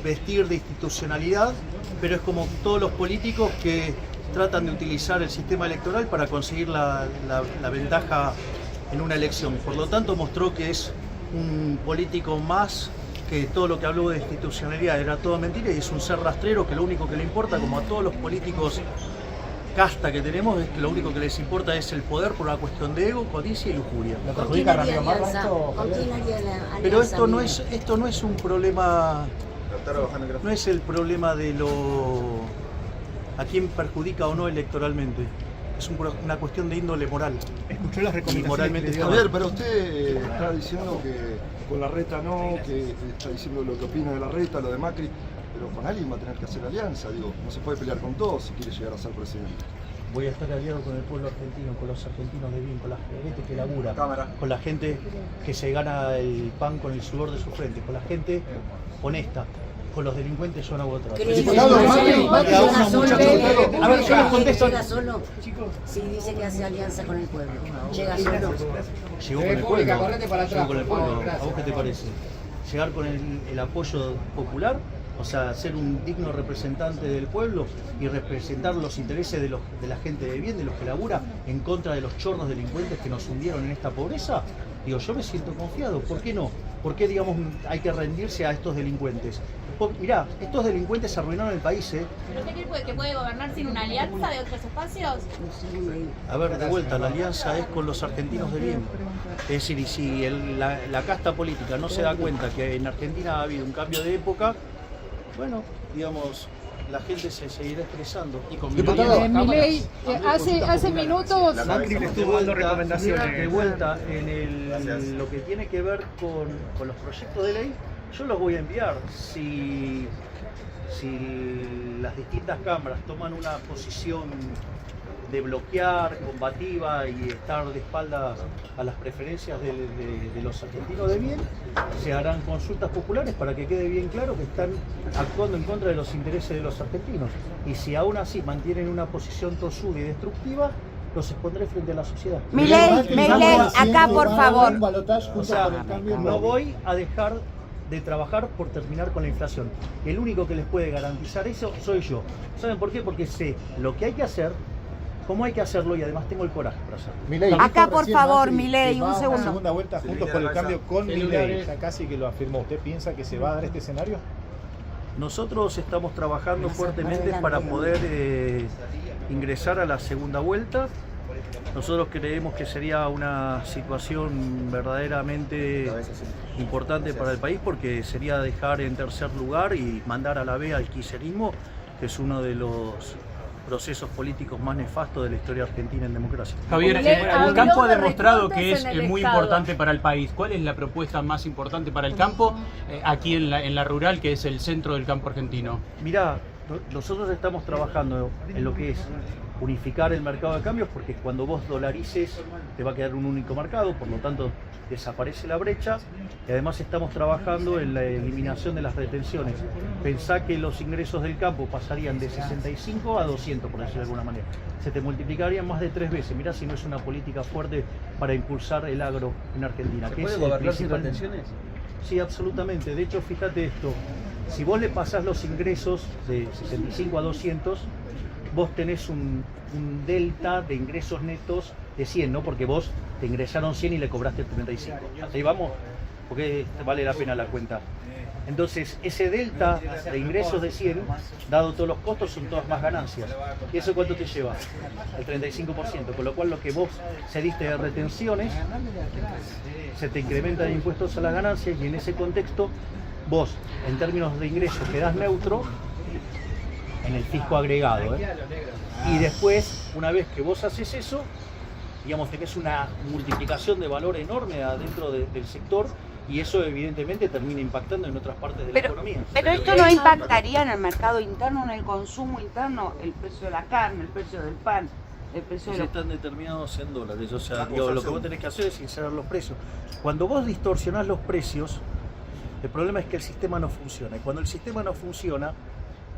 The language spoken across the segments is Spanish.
vestir de institucionalidad, pero es como todos los políticos que tratan de utilizar el sistema electoral para conseguir la ventaja en una elección. Por lo tanto, mostró que es un político más, que todo lo que habló de institucionalidad era todo mentira y es un ser rastrero que lo único que le importa, como a todos los políticos casta que tenemos, es que lo único que les importa es el poder por una cuestión de ego, codicia y lujuria. ¿Con quién haría alianza? Pero esto no es un problema, no es el problema de a quién perjudica o no electoralmente. Es una cuestión de índole moral. Escuchó las recomendaciones. Javier, pero usted está diciendo que con Larreta no, que está diciendo lo que opina de Larreta, lo de Macri, pero con alguien va a tener que hacer alianza, digo, no se puede pelear con todos si quiere llegar a ser presidente. Voy a estar aliado con el pueblo argentino, con los argentinos de bien, con la gente que labura, con la gente que se gana el pan con el sudor de su frente, con la gente honesta. Con los delincuentes yo no hago otra. A ver, yo les contesto. ¿Llega solo? Si dice que hace alianza con el pueblo. ¿Llega solo? Llegó con el pueblo. Llegó con el pueblo. ¿A vos qué te parece? Llegar con el apoyo popular, o sea, ser un digno representante del pueblo y representar los intereses de la gente de bien, de los que labura, en contra de los chorros delincuentes que nos hundieron en esta pobreza. Digo, yo me siento confiado. ¿Por qué no? ¿Por qué, digamos, hay que rendirse a estos delincuentes? Mirá, estos delincuentes arruinaron el país, ¿eh? ¿Pero usted cree que puede gobernar sin una alianza de otros espacios? A ver, de vuelta, la alianza es con los argentinos de bien. Es decir, y si la casta política no se da cuenta que en Argentina ha habido un cambio de época, bueno, digamos, la gente se seguirá expresando. Y con Milei, hace minutos... Macri le estuvo dando recomendaciones. De vuelta, en lo que tiene que ver con los proyectos de ley, yo los voy a enviar. Si las distintas cámaras toman una posición de bloquear, combativa y estar de espaldas a las preferencias de los argentinos de bien, se harán consultas populares para que quede bien claro que están actuando en contra de los intereses de los argentinos. Y si aún así mantienen una posición tosuda y destructiva, los expondré frente a la sociedad. Milei, acá por favor. O sea, no voy a dejar de trabajar por terminar con la inflación. El único que les puede garantizar eso soy yo. ¿Saben por qué? Porque sé lo que hay que hacer, cómo hay que hacerlo y además tengo el coraje para hacerlo. Milei, acá por favor, Milei, un segundo. Segunda vuelta juntos por el cambio con Milei, ya casi que lo afirmó. ¿Usted piensa que se va a dar este escenario? Nosotros estamos trabajando fuertemente para poder ingresar a la segunda vuelta. Nosotros creemos que sería una situación verdaderamente importante para el país, porque sería dejar en tercer lugar y mandar a la B al kirchnerismo, que es uno de los procesos políticos más nefastos de la historia argentina en democracia. Javier, el campo ha demostrado que es muy importante para el país. ¿Cuál es la propuesta más importante para el campo aquí en la rural, que es el centro del campo argentino? Mirá, nosotros estamos trabajando en lo que es unificar el mercado de cambios, porque cuando vos dolarices te va a quedar un único mercado, por lo tanto desaparece la brecha, y además estamos trabajando en la eliminación de las retenciones. Pensá que los ingresos del campo pasarían de 65 a 200, por decirlo de alguna manera. Se te multiplicarían más de 3 veces. Mirá si no es una política fuerte para impulsar el agro en Argentina. ¿Se puede gobernar sin retenciones? Sí, absolutamente. De hecho, fíjate esto. Si vos le pasás los ingresos de 65 a 200, vos tenés un delta de ingresos netos de 100, ¿no? Porque vos te ingresaron 100 y le cobraste 35. Hasta ahí vamos, porque vale la pena la cuenta. Entonces, ese delta de ingresos de 100, dado todos los costos, son todas más ganancias. ¿Y eso cuánto te lleva? El 35%, con lo cual lo que vos cediste de retenciones, se te incrementan impuestos a las ganancias, y en ese contexto, vos, en términos de ingresos, quedás neutro en el fisco agregado, ¿eh? Y después, una vez que vos haces eso, digamos, tenés una multiplicación de valor enorme adentro del sector, y eso evidentemente termina impactando en otras partes de la economía. Pero esto no impactaría en el mercado interno, en el consumo interno, el precio de la carne, el precio del pan, el precio de los... Están determinados en dólares, o sea, digo, lo que vos tenés que hacer es sincerar los precios. Cuando vos distorsionás los precios, el problema es que el sistema no funciona, y cuando el sistema no funciona,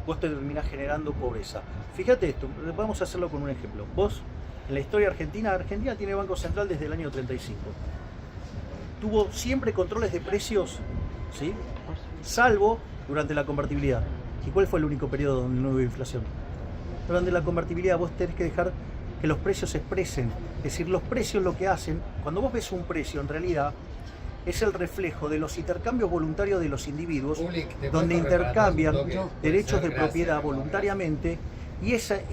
vos te terminás generando pobreza. Fíjate esto, vamos a hacerlo con un ejemplo. Vos, en la historia argentina, Argentina tiene Banco Central desde el año 35. Tuvo siempre controles de precios, ¿sí? salvo durante la convertibilidad. ¿Y cuál fue el único periodo donde no hubo inflación? Durante la convertibilidad vos tenés que dejar que los precios se expresen. Es decir, los precios lo que hacen, cuando vos ves un precio, en realidad es el reflejo de los intercambios voluntarios de los individuos, donde intercambian derechos de propiedad voluntariamente, y ese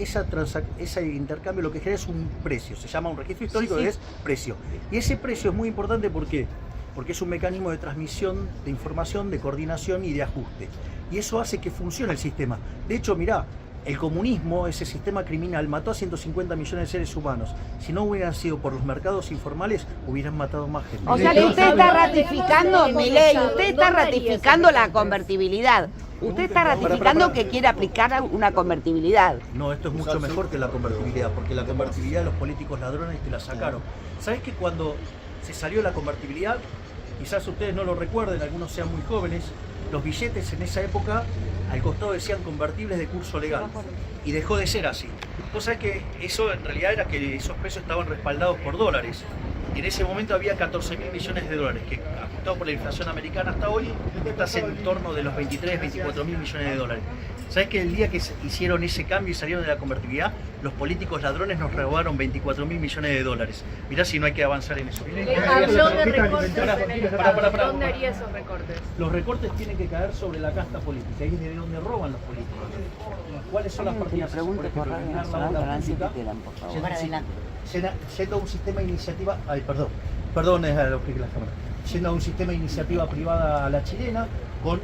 intercambio lo que genera es un precio, se llama un registro histórico, que es precio. Y ese precio es muy importante, ¿por qué? Porque es un mecanismo de transmisión de información, de coordinación y de ajuste. Y eso hace que funcione el sistema. De hecho, mirá, el comunismo, ese sistema criminal, mató a 150 millones de seres humanos. Si no hubieran sido por los mercados informales, hubieran matado más gente. O sea que usted está ratificando, Milei, usted está ratificando la convertibilidad. Usted está ratificando que quiere aplicar una convertibilidad. No, esto es mucho mejor que la convertibilidad, porque la convertibilidad los políticos ladrones te la sacaron. ¿Sabés que cuando se salió la convertibilidad, quizás ustedes no lo recuerden, algunos sean muy jóvenes, los billetes en esa época al costado decían convertibles de curso legal, y dejó de ser así. Vos sabés que eso en realidad era que esos precios estaban respaldados por dólares. Y en ese momento había 14.000 millones de dólares, que ajustado por la inflación americana hasta hoy, estás en torno de los 23, 24.000 millones de dólares. ¿Sabés que el día que hicieron ese cambio y salieron de la convertibilidad, los políticos ladrones nos robaron 24.000 millones de dólares? Mirá si no hay que avanzar en eso. Habló de recortes en el Estado. ¿Dónde haría esos recortes? Los recortes tienen que caer sobre la casta política, ahí es de donde roban los políticos. ¿Cuáles son las partidas? Pregunte por Radio Nacional, Nancy Pitela, por favor. Para adelante. Yendo a un sistema de iniciativa, perdón, es a lo que la cámara. Yendo a un sistema de iniciativa privada a la chilena, con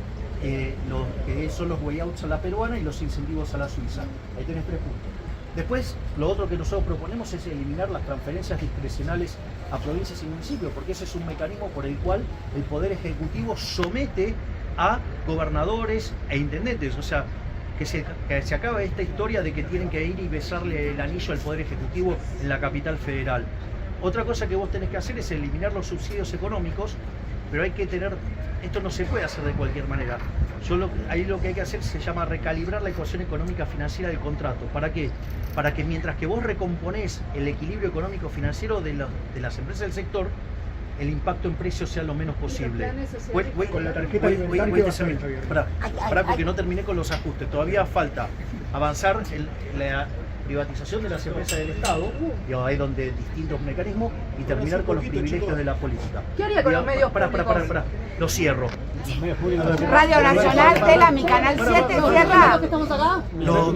los que son los way-outs a la peruana y los incentivos a la suiza. Ahí tenés 3 puntos. Después, lo otro que nosotros proponemos es eliminar las transferencias discrecionales a provincias y municipios, porque ese es un mecanismo por el cual el Poder Ejecutivo somete a gobernadores e intendentes. O sea, que se acaba esta historia de que tienen que ir y besarle el anillo al Poder Ejecutivo en la capital federal. Otra cosa que vos tenés que hacer es eliminar los subsidios económicos, pero hay que tener, esto no se puede hacer de cualquier manera. Ahí lo que hay que hacer se llama recalibrar la ecuación económica financiera del contrato. ¿Para qué? Para que mientras que vos recomponés el equilibrio económico financiero de las empresas del sector, el impacto en precios sea lo menos posible. Con la tarjeta porque no terminé con los ajustes. Todavía falta avanzar en la privatización de las empresas del Estado, ahí donde distintos mecanismos, y terminar con los privilegios de la política. ¿Qué haría con los medios públicos? Lo cierro. Radio Nacional, Tela, mi canal 7, cierra.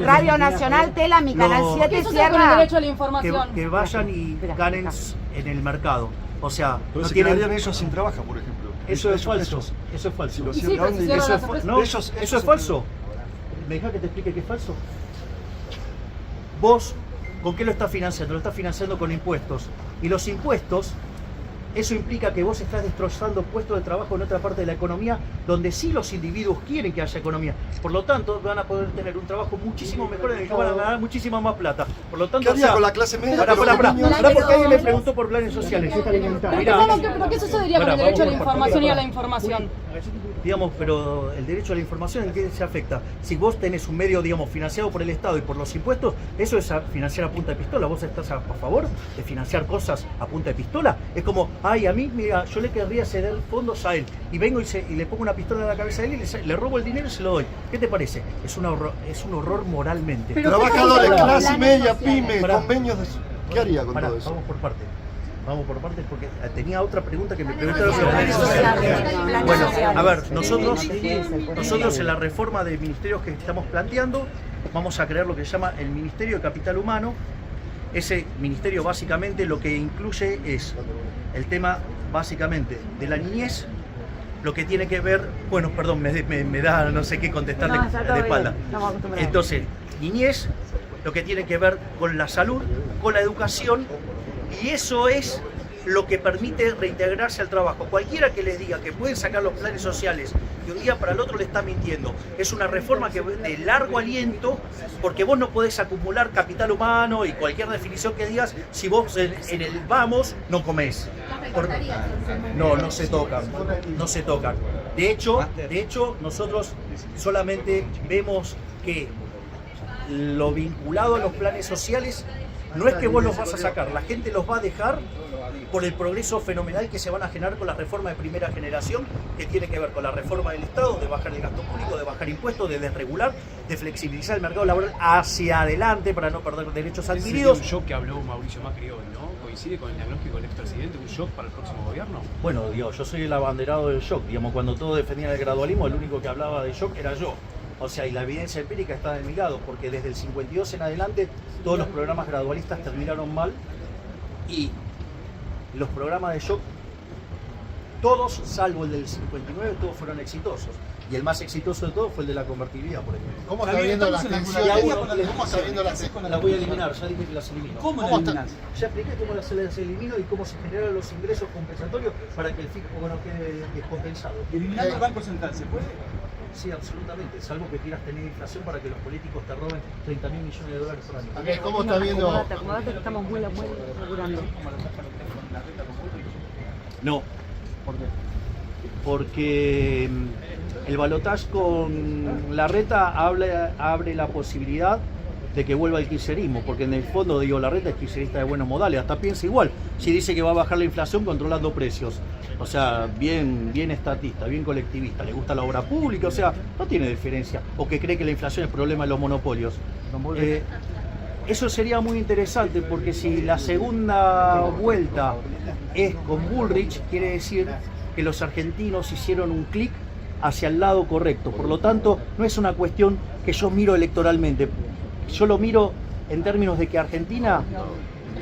Radio Nacional, Tela, mi canal 7, cierra. Derecho a la información. Que vayan y ganen en el mercado. O sea, pero no se tienen... quedarían ellos sin trabajo, por ejemplo. Eso es falso. Eso es falso. Sí, pero si cierran las empresas. No, eso es falso. ¿Me dejas que te explique qué es falso? Vos, ¿con qué lo estás financiando? Lo estás financiando con impuestos. Y los impuestos, eso implica que vos estás destrozando puestos de trabajo en otra parte de la economía, donde sí los individuos quieren que haya economía. Por lo tanto, van a poder tener un trabajo muchísimo mejor en el que van a ganar muchísima más plata. Por lo tanto, ¿qué haría con la clase media? Pará, porque alguien me preguntó por planes sociales. ¿Pero qué sucedería con el derecho a la información y a la información? Digamos, pero el derecho a la información, ¿en qué se afecta? Si vos tenés un medio, digamos, financiado por el Estado y por los impuestos, eso es financiar a punta de pistola. ¿Vos estás a favor de financiar cosas a punta de pistola? Es como, ay, a mí, mira, yo le querría ceder fondos a él, y vengo y le pongo una pistola en la cabeza a él y le robo el dinero y se lo doy. ¿Qué te parece? Es un horror moralmente. Pero trabajadores, clase media, pyme, convenios de... ¿Qué haría con todo eso? Vamos por partes porque tenía otra pregunta que me preguntaron sobre planes sociales. Bueno, a ver, nosotros en la reforma de ministerios que estamos planteando vamos a crear lo que se llama el Ministerio de Capital Humano. Ese ministerio básicamente lo que incluye es el tema básicamente de la niñez, lo que tiene que ver, bueno, perdón, me da no sé qué contestarle de espalda. Entonces, niñez, lo que tiene que ver con la salud, con la educación, y eso es lo que permite reintegrarse al trabajo. Cualquiera que les diga que pueden sacar los planes sociales de un día para el otro le está mintiendo. Es una reforma que de largo aliento, porque vos no podés acumular capital humano y cualquier definición que digas si vos en el vamos no comés. No se tocan. De hecho, nosotros solamente vemos que lo vinculado a los planes sociales no es que vos los vas a sacar, la gente los va a dejar por el progreso fenomenal que se van a generar con la reforma de primera generación, que tiene que ver con la reforma del Estado, de bajar el gasto público, de bajar impuestos, de desregular, de flexibilizar el mercado laboral hacia adelante para no perder derechos adquiridos. ¿Un shock que habló Mauricio Macri hoy, no? ¿Coincide con el diagnóstico del expresidente? ¿Un shock para el próximo gobierno? Bueno, Dios, yo soy el abanderado del shock. Digamos, cuando todos defendían el gradualismo, el único que hablaba de shock era yo. O sea, y la evidencia empírica está de mi lado, porque desde el 52 en adelante todos los programas gradualistas terminaron mal y los programas de shock, todos, salvo el del 59, todos fueron exitosos. Y el más exitoso de todos fue el de la convertibilidad, por ejemplo. ¿Cómo está viendo las tensiones? ¿Cómo está viendo las Las voy a eliminar, ya dije que las elimino. ¿Cómo las eliminás? Ya expliqué cómo las elimino y cómo se generan los ingresos compensatorios para que el fisco no quede descompensado. Eliminando el Banco Central, ¿se puede? Sí, absolutamente, salvo que quieras tener inflación para que los políticos te roben 30.000 millones de dólares por año. ¿Cómo está viendo? Acomodate, que estamos muy laburando. No. ¿Por qué? Porque el balotaje con Larreta abre la posibilidad de que vuelva el kirchnerismo, porque en el fondo, digo, Larreta es kirchnerista de buenos modales, hasta piensa igual, si dice que va a bajar la inflación controlando precios, o sea, bien estatista, bien colectivista, le gusta la obra pública, o sea, no tiene diferencia, o que cree que la inflación es problema de los monopolios. Eso sería muy interesante, porque si la segunda vuelta es con Bullrich, quiere decir que los argentinos hicieron un clic hacia el lado correcto. Por lo tanto, no es una cuestión que yo miro electoralmente. Yo lo miro en términos de que Argentina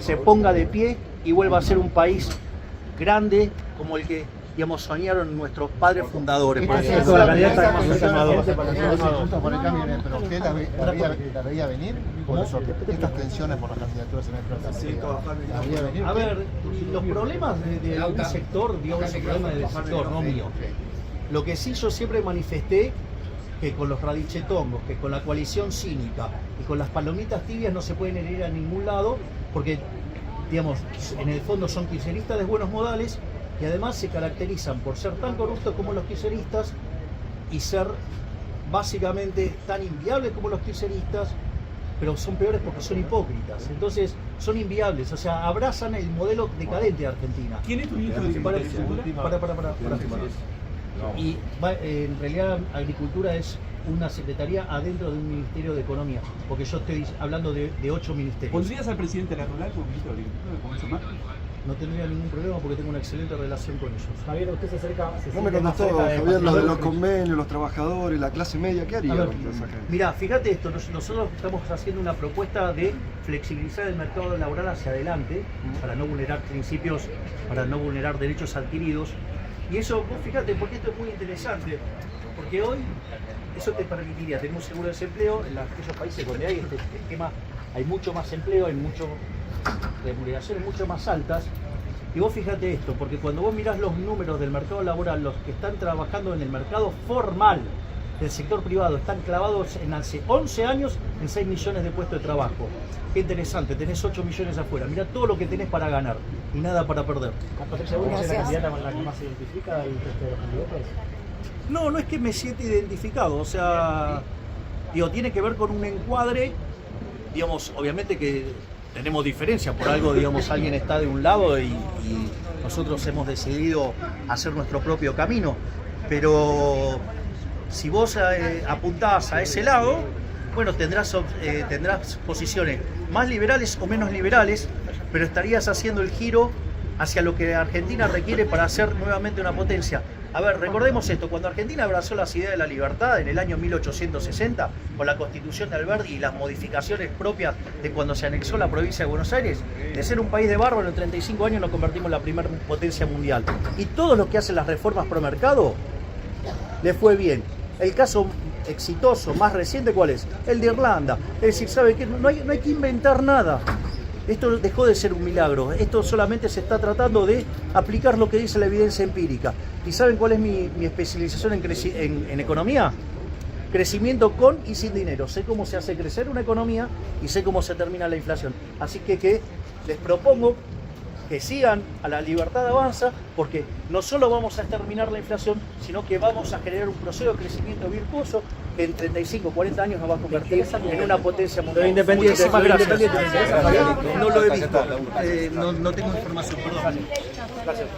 se ponga de pie y vuelva a ser un país grande como el que, digamos, soñaron nuestros padres fundadores. Por el cambio, pero ¿usted la veía venir? Por eso, estas tensiones por las candidaturas en el la veía venir. A ver, los problemas de un sector, digamos, el problema del sector, no mío. Lo que sí yo siempre manifesté, que con los radichetongos, que con la coalición cínica y con las palomitas tibias no se pueden herir a ningún lado, porque, digamos, en el fondo son kirchneristas de buenos modales y además se caracterizan por ser tan corruptos como los kirchneristas y ser básicamente tan inviables como los kirchneristas, pero son peores porque son hipócritas. Entonces, son inviables, o sea, abrazan el modelo decadente de Argentina. ¿Quién es tu ministro de Agricultura? Y en realidad Agricultura es una secretaría adentro de un Ministerio de Economía, porque yo estoy hablando de 8 ministerios. ¿Pondrías al presidente de la Rural como ministro de Agricultura, como eso más? No tendría ningún problema porque tengo una excelente relación con ellos. Javier, usted se acerca. No me contestó, Javier, lo de los convenios, los trabajadores, la clase media, ¿qué haría? Mirá, fíjate esto, nosotros estamos haciendo una propuesta de flexibilizar el mercado laboral hacia adelante, para no vulnerar principios, para no vulnerar derechos adquiridos. Y eso, vos fíjate, porque esto es muy interesante, porque hoy eso te permitiría tener un seguro de desempleo en aquellos países donde hay este esquema, hay mucho más empleo, hay mucho remuneraciones mucho más altas. Y vos fíjate esto, porque cuando vos mirás los números del mercado laboral, los que están trabajando en el mercado formal del sector privado están clavados en hace 11 años en 6 millones de puestos de trabajo. Qué interesante, tenés 8 millones afuera, mirá todo lo que tenés para ganar y nada para perder. ¿Patricia Bullrich es la candidata con la que más se identifica del resto de los candidatos? No, no es que me siente identificado, o sea, digo, tiene que ver con un encuadre, digamos, obviamente que tenemos diferencia, por algo, digamos, alguien está de un lado y nosotros hemos decidido hacer nuestro propio camino, pero si vos apuntás a ese lado, bueno, tendrás posiciones más liberales o menos liberales, pero estarías haciendo el giro hacia lo que Argentina requiere para ser nuevamente una potencia. A ver, recordemos esto, cuando Argentina abrazó las ideas de la libertad en el año 1860, con la Constitución de Alberdi y las modificaciones propias de cuando se anexó la provincia de Buenos Aires, de ser un país de bárbaro en 35 años nos convertimos en la primera potencia mundial. Y todos los que hacen las reformas pro mercado, les fue bien. El caso exitoso, más reciente, ¿cuál es? El de Irlanda. Es decir, ¿sabe qué? No hay que inventar nada. Esto dejó de ser un milagro, esto solamente se está tratando de aplicar lo que dice la evidencia empírica. ¿Y saben cuál es mi especialización en economía? Crecimiento con y sin dinero. Sé cómo se hace crecer una economía y sé cómo se termina la inflación. Así que les propongo que sigan a la libertad avanza, porque no solo vamos a exterminar la inflación, sino que vamos a generar un proceso de crecimiento virtuoso que en 35, 40 años nos va a convertir en una potencia mundial. Muchísimas gracias. No lo he visto, no tengo información, perdón. Gracias.